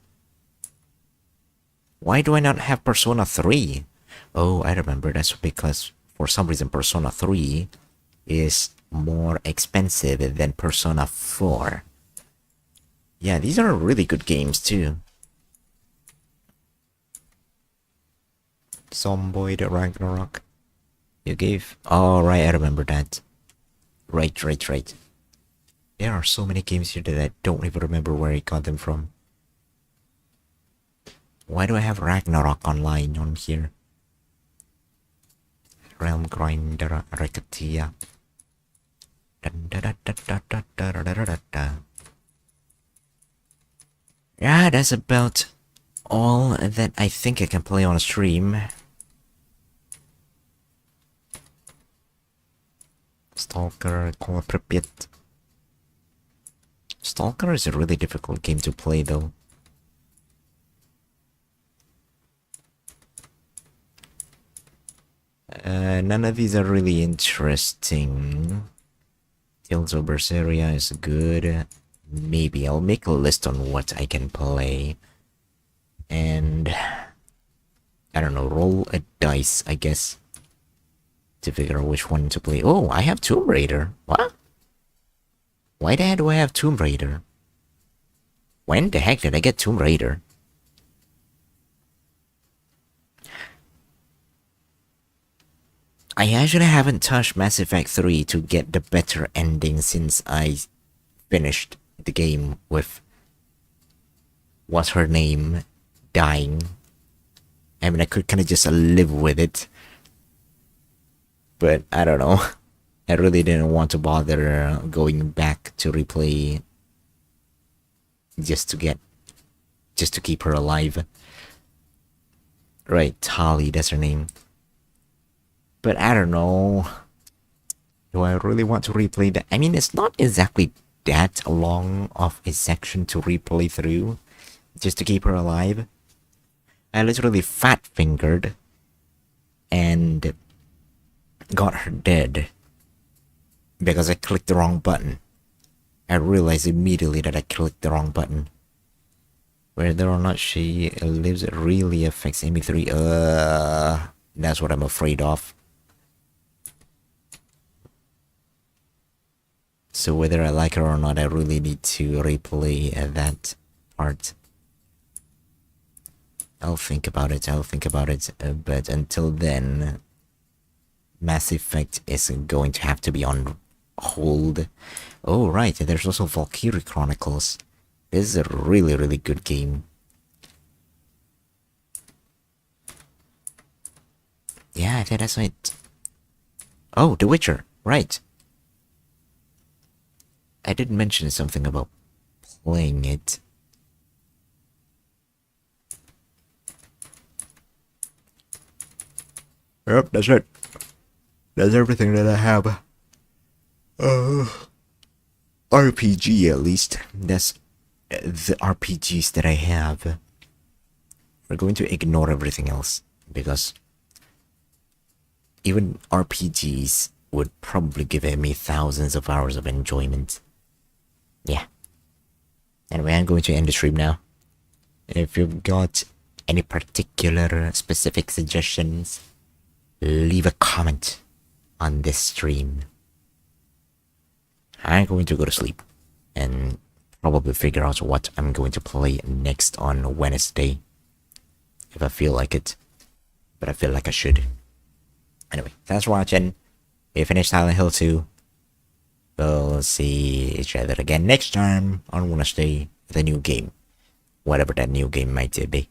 Why do I not have Persona 3? Oh, I remember. That's because for some reason Persona 3 is more expensive than Persona 4. Yeah, these are really good games too. Zomboid Ragnarok. You gave... Oh, right, I remember that. Right. There are so many games here that I don't even remember where I got them from. Why do I have Ragnarok Online on here? Realm Grinder Rekatia. Yeah, that's about all that I think I can play on a stream. Stalker, Call Pripyat. Stalker is a really difficult game to play though. None of these are really interesting. Tales of Berseria is good. Maybe I'll make a list on what I can play. And... I don't know, roll a dice, I guess. To figure out which one to play. Oh, I have Tomb Raider. What? Why the heck do I have Tomb Raider? When the heck did I get Tomb Raider? I actually haven't touched Mass Effect 3 to get the better ending since I finished the game with... What's her name? Dying. I mean, I could kind of just live with it. But, I don't know. I really didn't want to bother going back to replay just to keep her alive. Right, Tali, that's her name. But I don't know. Do I really want to replay that? I mean, it's not exactly that long of a section to replay through just to keep her alive. I literally fat-fingered and got her dead because I clicked the wrong button. I realized immediately that I clicked the wrong button. Whether or not she lives really affects ME3. That's what I'm afraid of. So whether I like her or not, I really need to replay that part. I'll think about it, but until then, Mass Effect is going to have to be on hold. Oh right, there's also Valkyrie Chronicles. This is a really, really good game. Yeah, I think that's it. Oh, The Witcher. Right. I did mention something about playing it. Yep, that's it. That's everything that I have. RPG at least. That's the RPGs that I have. We're going to ignore everything else because even RPGs would probably give me thousands of hours of enjoyment. Yeah. Anyway, I'm going to end the stream now. If you've got any particular specific suggestions, leave a comment on this stream. I'm going to go to sleep and probably figure out what I'm going to play next on Wednesday. If I feel like it. But I feel like I should. Anyway, thanks for watching. We finished Silent Hill 2. We'll see each other again next time on Wednesday with a new game. Whatever that new game might be.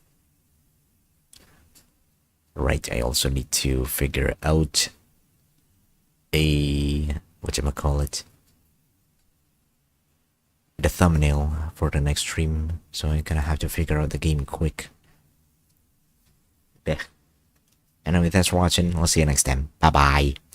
Right, I also need to figure out whatchamacallit, the thumbnail for the next stream, so I'm gonna have to figure out the game quick. Anyway, thanks for watching. I'll see you next time. Bye bye.